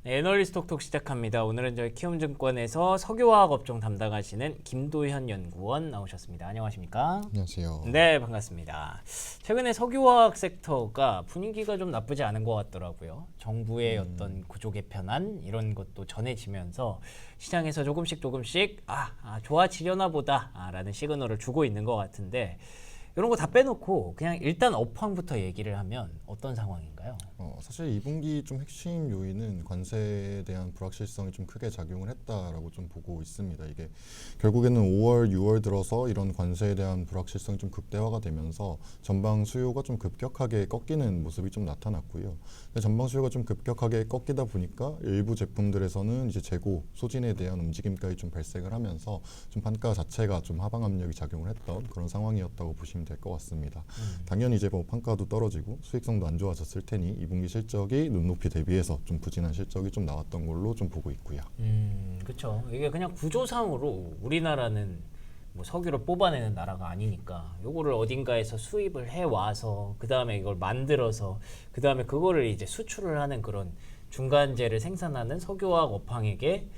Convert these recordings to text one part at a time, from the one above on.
네, 애널리스트 톡톡 시작합니다. 오늘은 저희 키움증권에서 석유화학 업종 담당하시는 김도현 연구원 나오셨습니다. 안녕하십니까? 안녕하세요. 네, 반갑습니다. 최근에 석유화학 섹터가 분위기가 좀 나쁘지 않은 것 같더라고요. 정부의 어떤 구조 개편안 이런 것도 전해지면서 시장에서 조금씩 좋아지려나 보다라는 시그널을 주고 있는 것 같은데 이런 거 다 빼놓고 그냥 일단 업황부터 얘기를 하면 어떤 상황인가요? 사실 2분기 좀 핵심 요인은 관세에 대한 불확실성이 좀 크게 작용을 했다라고 좀 보고 있습니다. 이게 결국에는 5월, 6월 들어서 이런 관세에 대한 불확실성이 좀 극대화가 되면서 전방 수요가 좀 급격하게 꺾이는 모습이 좀 나타났고요. 전방 수요가 좀 급격하게 꺾이다 보니까 일부 제품들에서는 이제 재고 소진에 대한 움직임까지 좀 발생을 하면서 좀 판가 자체가 좀 하방 압력이 작용을 했던 그런 상황이었다고 보시면 될 것 같습니다. 당연히 이제 뭐 판가도 떨어지고 수익성도 안 좋아졌을 테니 2분기 실적이 눈높이 대비해서 좀 부진한 실적이 좀 나왔던 걸로 좀 보고 있고요. 그렇죠. 이게 그냥 구조상으로 우리나라는 뭐 석유를 뽑아내는 나라가 아니니까 요거를 어딘가에서 수입을 해 와서 그 다음에 이걸 만들어서 그 다음에 그거를 이제 수출을 하는 그런 중간재를 생산하는 석유화학 업황에게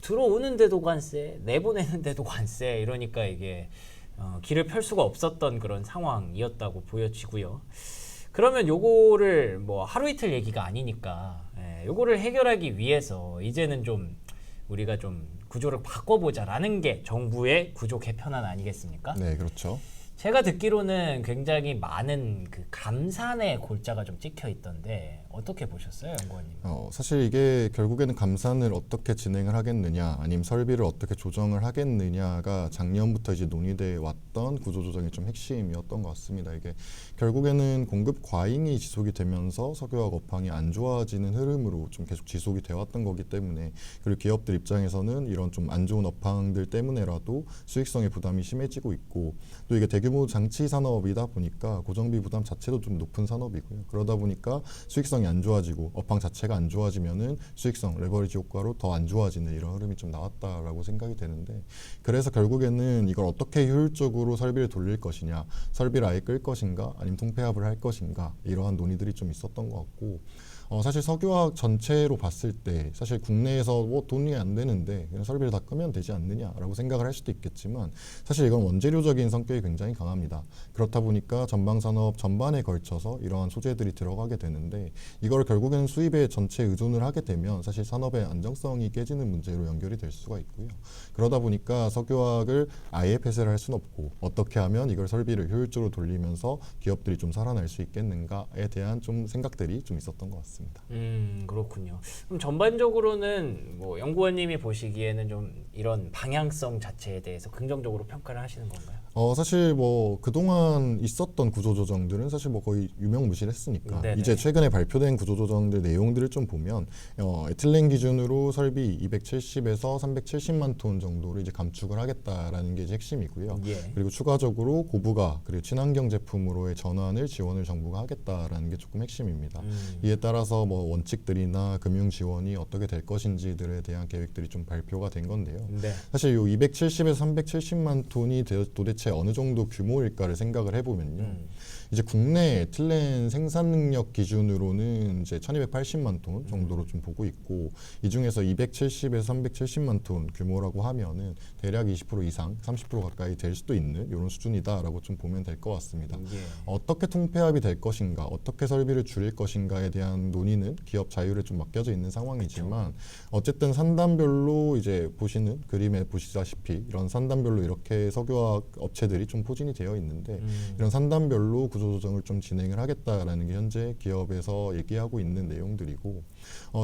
들어오는데도 관세, 내보내는데도 관세 이러니까 이게 길을 펼 수가 없었던 그런 상황이었다고 보여지고요. 그러면 요거를 뭐 하루 이틀 얘기가 아니니까 요거를 해결하기 위해서 이제는 좀 우리가 좀 구조를 바꿔보자라는 게 정부의 구조 개편안 아니겠습니까? 네, 그렇죠. 제가 듣기로는 굉장히 많은 그 감산의 골자가 좀 찍혀 있던데 어떻게 보셨어요, 연구원님? 사실 이게 결국에는 감산을 어떻게 진행을 하겠느냐, 아니면 설비를 어떻게 조정을 하겠느냐가 작년부터 이제 논의돼 왔던 구조조정의 좀 핵심이었던 것 같습니다. 이게 결국에는 공급 과잉이 지속이 되면서 석유화학 업황이 안 좋아지는 흐름으로 좀 계속 지속이 되어 왔던 거기 때문에, 그리고 기업들 입장에서는 이런 좀 안 좋은 업황들 때문에라도 수익성의 부담이 심해지고 있고, 또 이게 대규모 장치 산업이다 보니까 고정비 부담 자체도 좀 높은 산업이고요. 그러다 보니까 수익성이 안 좋아지고 업황 자체가 안 좋아지면은 수익성, 레버리지 효과로 더 안 좋아지는 이런 흐름이 좀 나왔다라고 생각이 되는데, 그래서 결국에는 이걸 어떻게 효율적으로 설비를 돌릴 것이냐, 설비를 아예 끌 것인가, 아니면 통폐합을 할 것인가, 이러한 논의들이 좀 있었던 것 같고, 사실 석유화학 전체로 봤을 때 사실 국내에서 뭐 돈이 안 되는데 그냥 설비를 다 끄면 되지 않느냐라고 생각을 할 수도 있겠지만, 사실 이건 원재료적인 성격이 굉장히 강합니다. 그렇다 보니까 전방산업 전반에 걸쳐서 이러한 소재들이 들어가게 되는데, 이걸 결국에는 수입에 전체 의존을 하게 되면 사실 산업의 안정성이 깨지는 문제로 연결이 될 수가 있고요. 그러다 보니까 석유화학을 아예 폐쇄를 할 수는 없고, 어떻게 하면 이걸 설비를 효율적으로 돌리면서 기업들이 좀 살아날 수 있겠는가에 대한 좀 생각들이 좀 있었던 것 같습니다. 그렇군요. 그럼 전반적으로는 뭐 연구원님이 보시기에는 좀 이런 방향성 자체에 대해서 긍정적으로 평가를 하시는 건가요? 사실 뭐 그동안 있었던 구조조정들은 사실 뭐 거의 유명무실했으니까, 네네. 이제 최근에 발표된 구조조정들 내용들을 좀 보면 에틸렌 기준으로 설비 270에서 370만 톤 정도를 이제 감축을 하겠다라는 게 이제 핵심이고요. 예. 그리고 추가적으로 고부가 그리고 친환경 제품으로의 전환을 지원을 정부가 하겠다라는 게 조금 핵심입니다. 이에 따라서 뭐 원칙들이나 금융 지원이 어떻게 될 것인지들에 대한 계획들이 좀 발표가 된 건데요. 네. 사실 요 270에서 370만 톤이 도대체 어느 정도 규모일까를 생각을 해보면요. 이제 국내 에틸렌 생산 능력 기준으로는 이제 1280만 톤 정도로 좀 보고 있고, 이 중에서 270에서 370만 톤 규모라고 하면은 대략 20% 이상, 30% 가까이 될 수도 있는 이런 수준이다라고 좀 보면 될 것 같습니다. 예. 어떻게 통폐합이 될 것인가, 어떻게 설비를 줄일 것인가에 대한 논의는 기업 자율에 좀 맡겨져 있는 상황이지만, 어쨌든 산단별로 이제 보시는 그림에 보시다시피 이런 산단별로 이렇게 석유화학 업체들이 좀 포진이 되어 있는데, 이런 산단별로 구조조정을 좀 진행을 하겠다라는 게 현재 기업에서 얘기하고 있는 내용들이고,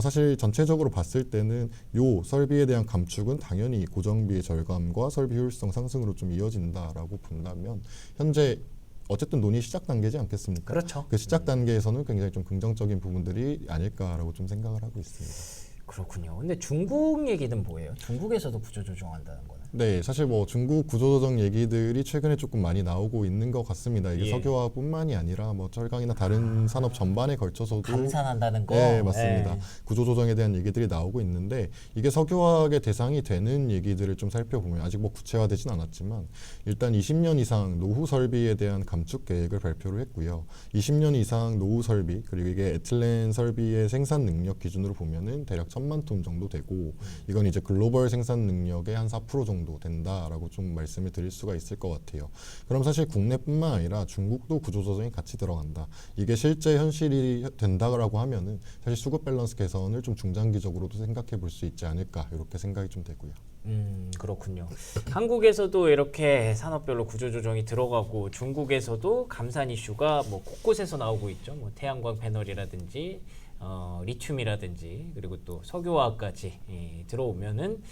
사실 전체적으로 봤을 때는 요 설비에 대한 감축은 당연히 고정비의 절감과 설비 효율성 상승으로 좀 이어진다라고 본다면, 현재 어쨌든 논의 시작 단계지 않겠습니까? 그렇죠. 그 시작 단계에서는 굉장히 좀 긍정적인 부분들이 아닐까라고 좀 생각을 하고 있습니다. 그렇군요. 근데 중국 얘기는 뭐예요? 중국에서도 구조 조정한다는 거는? 네, 사실 뭐 중국 구조조정 얘기들이 최근에 조금 많이 나오고 있는 것 같습니다. 이게 예. 석유화뿐만이 아니라 뭐 철강이나 다른 산업 전반에 걸쳐서도 감산한다는 거. 네, 맞습니다. 예. 구조조정에 대한 얘기들이 나오고 있는데 이게 석유화학의 대상이 되는 얘기들을 좀 살펴보면 아직 뭐 구체화되진 않았지만 일단 20년 이상 노후 설비에 대한 감축 계획을 발표를 했고요. 20년 이상 노후 설비 그리고 이게 에틸렌 설비의 생산 능력 기준으로 보면은 대략 1,000만 톤 정도 되고 이건 이제 글로벌 생산 능력의 한 4% 정도 된다라고 좀 말씀을 드릴 수가 있을 것 같아요. 그럼 사실 국내뿐만 아니라 중국도 구조조정이 같이 들어간다. 이게 실제 현실이 된다라고 하면은 사실 수급 밸런스 개선을 좀 중장기적으로도 생각해 볼 수 있지 않을까 이렇게 생각이 좀 되고요. 그렇군요. 한국에서도 이렇게 산업별로 구조조정이 들어가고 중국에서도 감산 이슈가 뭐 곳곳에서 나오고 있죠. 뭐 태양광 패널이라든지 리튬이라든지 그리고 또 석유화학까지 들어오면은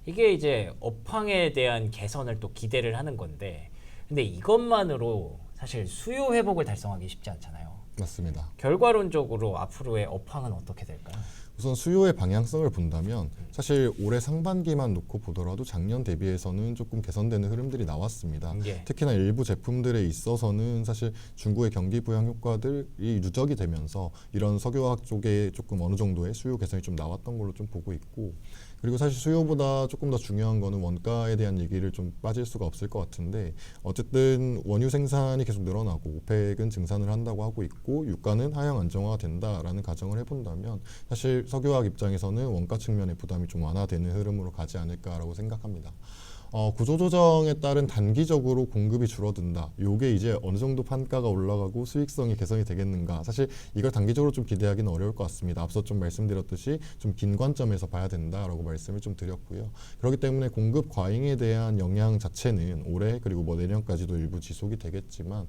이게 이제 업황에 대한 개선을 또 기대를 하는 건데 근데 이것만으로 사실 수요 회복을 달성하기 쉽지 않잖아요. 맞습니다. 결과론적으로 앞으로의 업황은 어떻게 될까요? 우선 수요의 방향성을 본다면 사실 올해 상반기만 놓고 보더라도 작년 대비해서는 조금 개선되는 흐름들이 나왔습니다. 예. 특히나 일부 제품들에 있어서는 사실 중국의 경기 부양 효과들이 누적이 되면서 이런 석유화학 쪽에 조금 어느 정도의 수요 개선이 좀 나왔던 걸로 좀 보고 있고 그리고 사실 수요보다 조금 더 중요한 거는 원가에 대한 얘기를 좀 빠질 수가 없을 것 같은데 어쨌든 원유 생산이 계속 늘어나고 오펙은 증산을 한다고 하고 있고 유가는 하향 안정화가 된다라는 가정을 해본다면 사실 석유화학 입장에서는 원가 측면의 부담이 좀 완화되는 흐름으로 가지 않을까라고 생각합니다. 구조조정에 따른 단기적으로 공급이 줄어든다. 요게 이제 어느 정도 판가가 올라가고 수익성이 개선이 되겠는가. 사실 이걸 단기적으로 좀 기대하기는 어려울 것 같습니다. 앞서 좀 말씀드렸듯이 좀 긴 관점에서 봐야 된다라고 말씀을 좀 드렸고요. 그렇기 때문에 공급 과잉에 대한 영향 자체는 올해 그리고 뭐 내년까지도 일부 지속이 되겠지만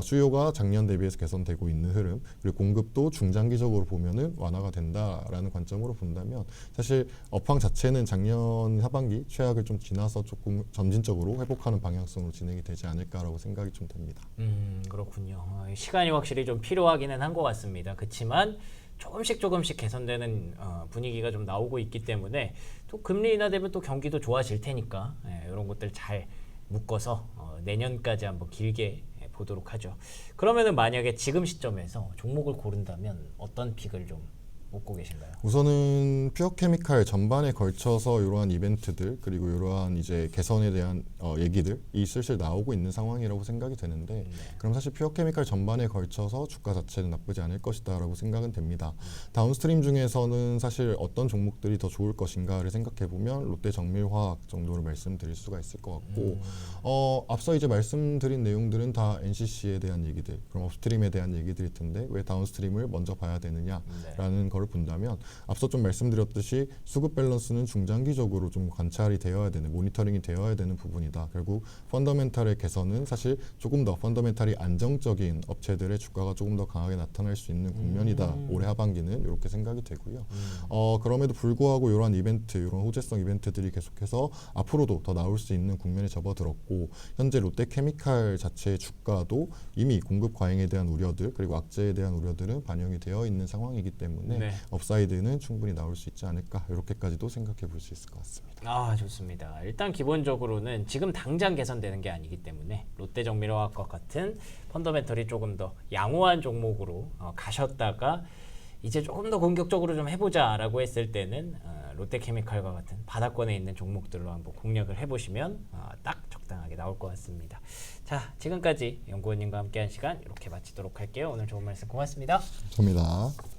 수요가 작년 대비해서 개선되고 있는 흐름 그리고 공급도 중장기적으로 보면은 완화가 된다라는 관점으로 본다면 사실 업황 자체는 작년 하반기 최악을 좀 지나서 조금 점진적으로 회복하는 방향성으로 진행이 되지 않을까라고 생각이 좀 됩니다. 그렇군요. 시간이 확실히 좀 필요하기는 한 것 같습니다. 그렇지만 조금씩 개선되는 분위기가 좀 나오고 있기 때문에 또 금리 인하되면 또 경기도 좋아질 테니까 이런 것들 잘 묶어서 내년까지 한번 길게 보도록 하죠. 그러면은 만약에 지금 시점에서 종목을 고른다면 어떤 픽을 좀 먹고 계신가요? 우선은 퓨어케미칼 전반에 걸쳐서 이러한 이벤트들 그리고 이러한 이제 개선에 대한 얘기들이 슬슬 나오고 있는 상황이라고 생각이 되는데 그럼 사실 퓨어케미칼 전반에 걸쳐서 주가 자체는 나쁘지 않을 것이다라고 생각은 됩니다. 다운스트림 중에서는 사실 어떤 종목들이 더 좋을 것인가를 생각해 보면 롯데정밀화학 정도를 말씀드릴 수가 있을 것 같고 앞서 이제 말씀드린 내용들은 다 NCC에 대한 얘기들 그럼 업스트림에 대한 얘기들일 텐데 왜 다운스트림을 먼저 봐야 되느냐라는 걸 본다면 앞서 좀 말씀드렸듯이 수급 밸런스는 중장기적으로 좀 관찰이 되어야 되는 모니터링이 되어야 되는 부분이다. 결국 펀더멘탈의 개선은 사실 조금 더 펀더멘탈이 안정적인 업체들의 주가가 조금 더 강하게 나타날 수 있는 국면이다. 올해 하반기는 이렇게 생각이 되고요. 그럼에도 불구하고 이러한 이벤트, 이런 호재성 이벤트들이 계속해서 앞으로도 더 나올 수 있는 국면에 접어들었고 현재 롯데케미칼 자체의 주가도 이미 공급 과잉에 대한 우려들 그리고 악재에 대한 우려들은 반영이 되어 있는 상황이기 때문에 업사이드는 충분히 나올 수 있지 않을까 이렇게까지도 생각해 볼 수 있을 것 같습니다. 좋습니다. 일단 기본적으로는 지금 당장 개선되는 게 아니기 때문에 롯데정밀화학과 같은 펀더멘털이 조금 더 양호한 종목으로 가셨다가 이제 조금 더 공격적으로 좀 해보자라고 했을 때는 롯데케미칼과 같은 바닥권에 있는 종목들로 한번 공략을 해보시면 딱 적당하게 나올 것 같습니다. 자, 지금까지 연구원님과 함께한 시간 이렇게 마치도록 할게요. 오늘 좋은 말씀 고맙습니다. 감사합니다.